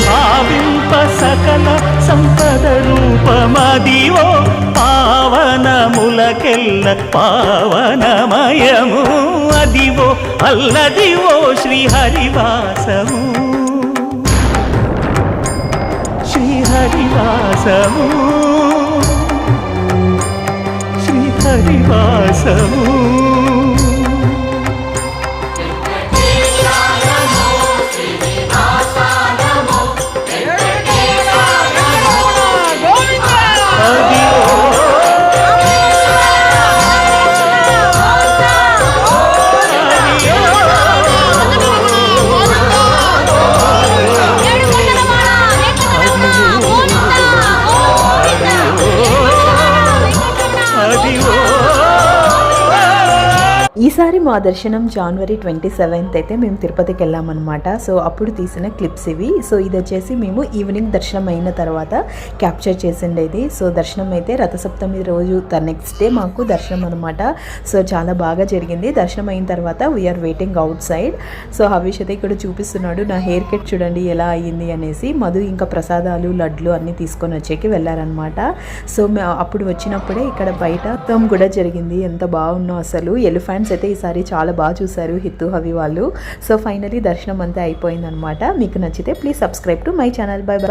భావింప సకల సంపద రూపమదివో పావనములకెల్ల పావనమయము అదివో అల్లదివో శ్రీహరివాసము శ్రీహరివాసము శ్రీహరివాసము ఈసారి మా దర్శనం జనవరి 27th అయితే మేము తిరుపతికి వెళ్ళామన్నమాట. సో అప్పుడు తీసిన క్లిప్స్ ఇవి. సో ఇది వచ్చేసి మేము ఈవినింగ్ దర్శనం అయిన తర్వాత క్యాప్చర్ చేసిండేది. సో దర్శనం అయితే రథసప్తమి రోజు నెక్స్ట్ డే మాకు దర్శనం అనమాట. సో చాలా బాగా జరిగింది. దర్శనం అయిన తర్వాత we are waiting outside. So Havish అయితే ఇక్కడ చూపిస్తున్నాడు నా హెయిర్ కట్ చూడండి ఎలా అయ్యింది అనేసి. మధు ఇంకా ప్రసాదాలు లడ్లు అన్నీ తీసుకొని వచ్చేకి వెళ్ళారనమాట. సో అప్పుడు వచ్చినప్పుడే ఇక్కడ బయట కూడా జరిగింది. ఎంత బాగున్నావు అసలు. ఎలిఫెంట్స్ అయితే ఈసారి చాలా బాగా చూసారు హిత్తు హవి వాళ్ళు. సో ఫైనలీ దర్శనం అంతా అయిపోయిందనమాట. మీకు నచ్చితే please subscribe to my channel. By by.